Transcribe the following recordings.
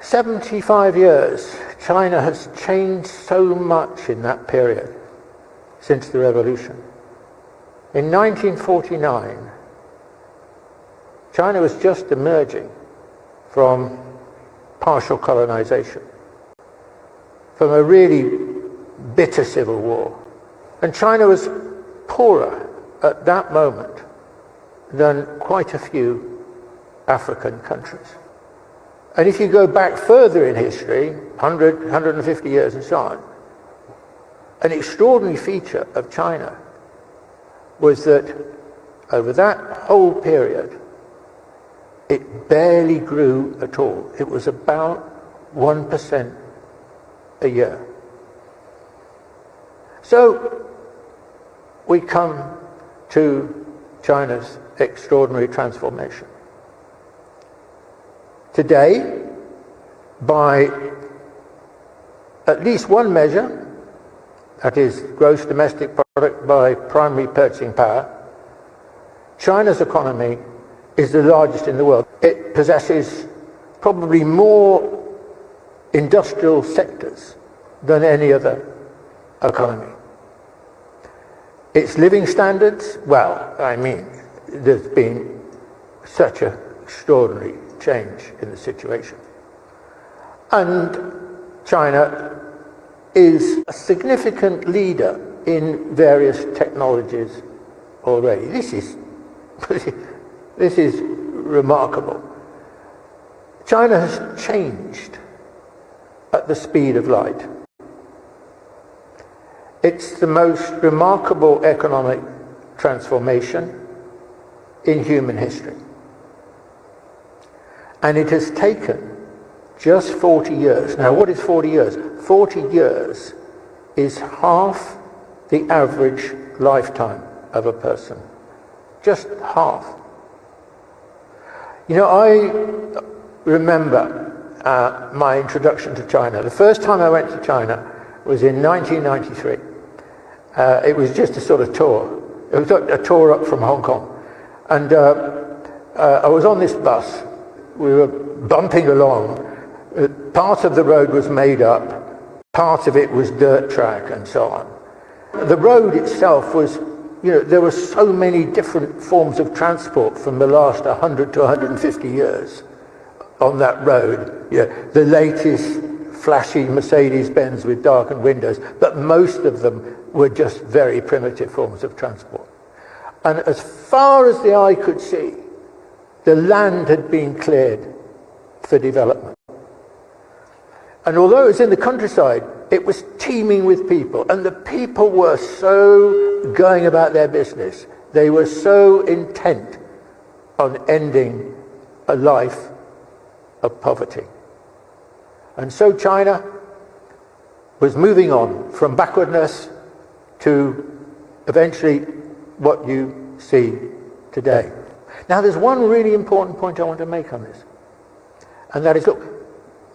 75 years, China has changed so much in that period since the revolution. In 1949, China was just emerging from partial colonization, from a really bitter civil war. And China was poorer at that moment than quite a few African countries. And if you go back further in history, 100, 150 years and so on, an extraordinary feature of China was that over that whole period, it barely grew at all. It was about 1% a year. So we come to China's extraordinary transformation. Today, by at least one measure, that is gross domestic product by primary purchasing power, China's economy is the largest in the world. It possesses probably more industrial sectors than any other economy. Its living standards, well, I mean, there's been such an extraordinary change in the situation. And China is a significant leader in various technologies already. This is remarkable. China has changed at the speed of light. It's the most remarkable economic transformation in human history. And it has taken just 40 years. Now, what is 40 years? 40 years is half the average lifetime of a person. Just half. You know, I remember my introduction to China. The first time I went to China was in 1993. It was just a sort of tour. It was a tour up from Hong Kong. And I was on this bus. We were bumping along. Part of the road was made up. Part of it was dirt track and so on. The road itself was, you know, there were so many different forms of transport from the last 100 to 150 years on that road. Yeah, the latest flashy Mercedes-Benz with darkened windows, but most of them were just very primitive forms of transport. And as far as the eye could see, the land had been cleared for development. And although it was in the countryside, it was teeming with people, and the people were so going about their business. They were so intent on ending a life of poverty. And so China was moving on from backwardness to eventually what you see today. Now, there's one really important point I want to make on this, and that is, look,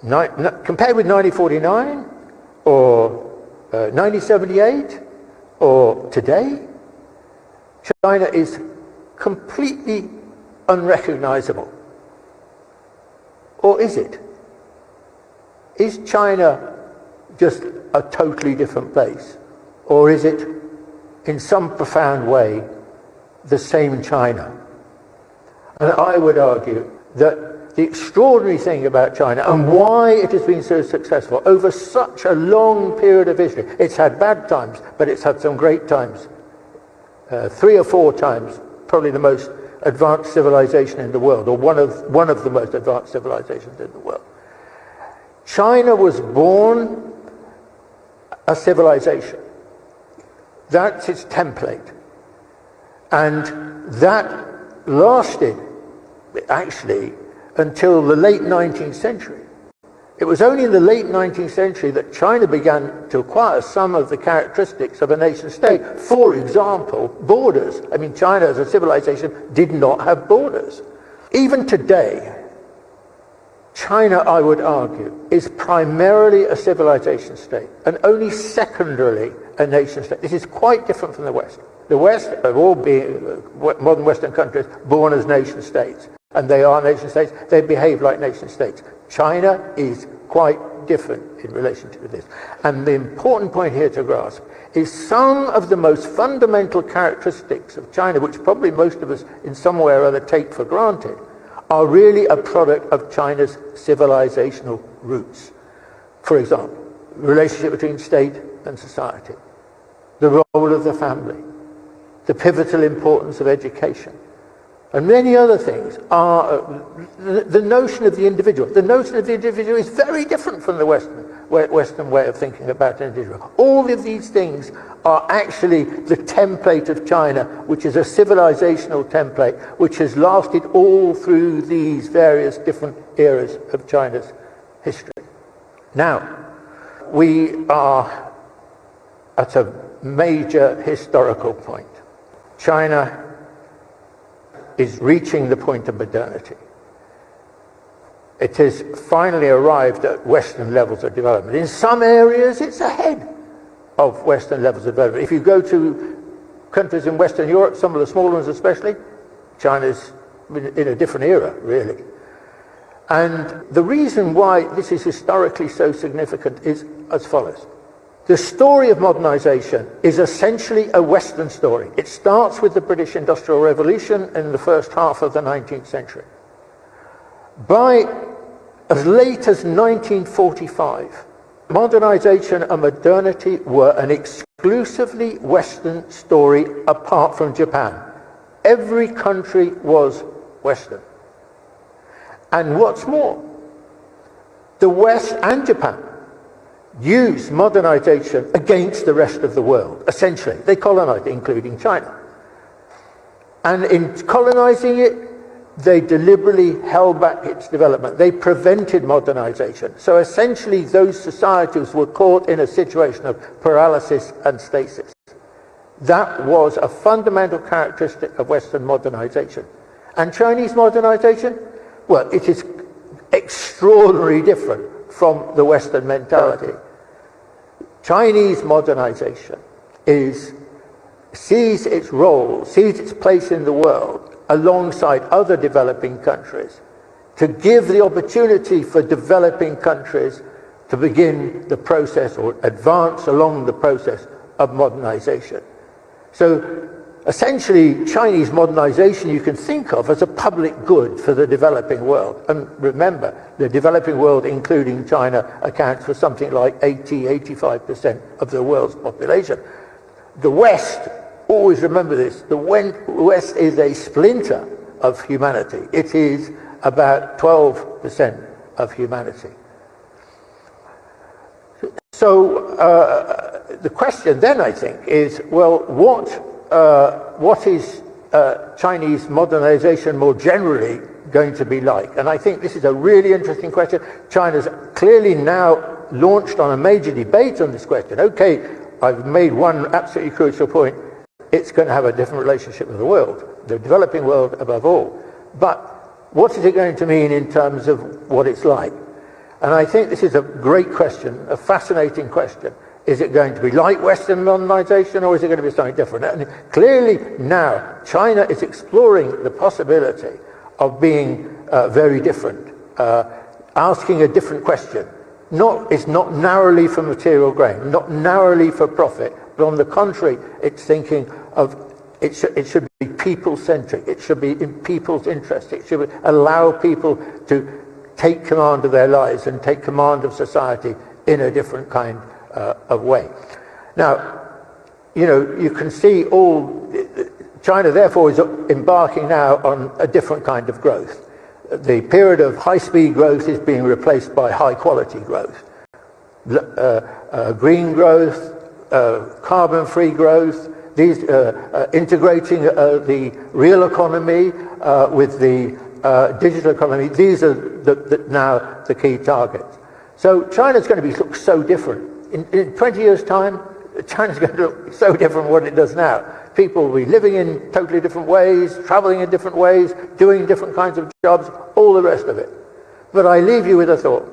compared with 1949 or 1978 or today, China is completely unrecognizable. Or is it? Is China just a totally different place? Or is it, in some profound way, the same China? And I would argue that the extraordinary thing about China and why it has been so successful over such a long period of history, it's had bad times, but it's had some great times. 3 or 4 times, probably the most advanced civilization in the world, or one of the most advanced civilizations in the world. China was born a civilization. That's its template. And that lasted, actually, until the late 19th century. It was only in the late 19th century that China began to acquire some of the characteristics of a nation state. For example, borders. I mean, China as a civilization did not have borders. Even today, China, I would argue, is primarily a civilization state and only secondarily a nation state. This is quite different from the West. The West have all been, modern Western countries, born as nation states. And they are nation states. They behave like nation states. China is quite different in relation to this. And the important point here to grasp is some of the most fundamental characteristics of China, which probably most of us in some way or other take for granted, are really a product of China's civilizational roots. For example, the relationship between state and society, the role of the family, the pivotal importance of education, and many other things are the notion of the individual. The notion of the individual is very different from the Western way of thinking about an individual. All of these things are actually the template of China, which is a civilizational template, which has lasted all through these various different eras of China's history. Now, we are at a major historical point. China is reaching the point of modernity. It has finally arrived at Western levels of development. In some areas, it's ahead of Western levels of development. If you go to countries in Western Europe, some of the smaller ones especially, China's in a different era, really. And the reason why this is historically so significant is as follows. The story of modernization is essentially a Western story. It starts with the British Industrial Revolution in the first half of the 19th century. By as late as 1945, modernization and modernity were an exclusively Western story apart from Japan. Every country was Western. And what's more, the West and Japan use modernization against the rest of the world, essentially. They colonized it, including China. And in colonizing it, they deliberately held back its development. They prevented modernization. So essentially, those societies were caught in a situation of paralysis and stasis. That was a fundamental characteristic of Western modernization. And Chinese modernization? Well, it is extraordinarily different from the Western mentality. Chinese modernization sees its role, sees its place in the world alongside other developing countries to give the opportunity for developing countries to begin the process or advance along the process of modernization. So essentially, Chinese modernization you can think of as a public good for the developing world. And remember, the developing world, including China, accounts for something like 85% of the world's population. The West, always remember this, the West is a splinter of humanity. It is about 12% of humanity. So the question then, I think, is, well, what is Chinese modernization more generally going to be like? And I think this is a really interesting question. China's clearly now launched on a major debate on this question. Okay, I've made one absolutely crucial point. It's going to have a different relationship with the world, the developing world above all. But what is it going to mean in terms of what it's like? And I think this is a great question, a fascinating question. Is it going to be like Western modernization, or is it going to be something different? And clearly now, China is exploring the possibility of being very different, asking a different question. It's not narrowly for material gain, not narrowly for profit, but on the contrary, it's thinking of it should be people-centric, it should be in people's interest, it should allow people to take command of their lives and take command of society in a different kind of way. Now, you can see China therefore is embarking now on a different kind of growth. The period of high-speed growth is being replaced by high-quality growth. Green growth, carbon-free growth, these integrating the real economy with the digital economy, these are now the key targets. So China's going to look so different. In 20 years' time, China's going to look so different from what it does now. People will be living in totally different ways, traveling in different ways, doing different kinds of jobs, all the rest of it. But I leave you with a thought.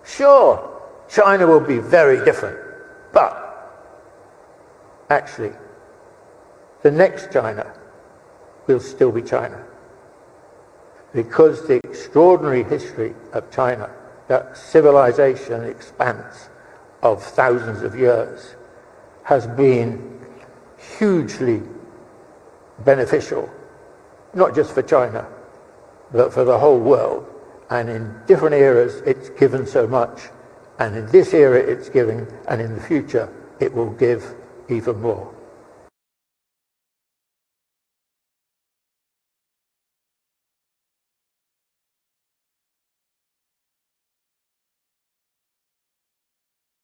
Sure, China will be very different, but actually, the next China will still be China. because the extraordinary history of China, that civilization expanse of thousands of years, has been hugely beneficial, not just for China, but for the whole world. And in different eras, it's given so much. And in this era, it's giving, and in the future, it will give even more.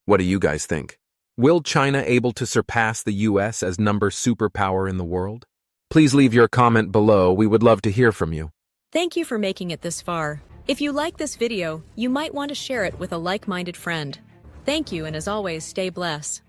What do you guys think? Will China able to surpass the US as number superpower in the world? Please leave your comment below. We would love to hear from you. Thank you for making it this far. If you like this video, you might want to share it with a like-minded friend. Thank you, and as always, stay blessed.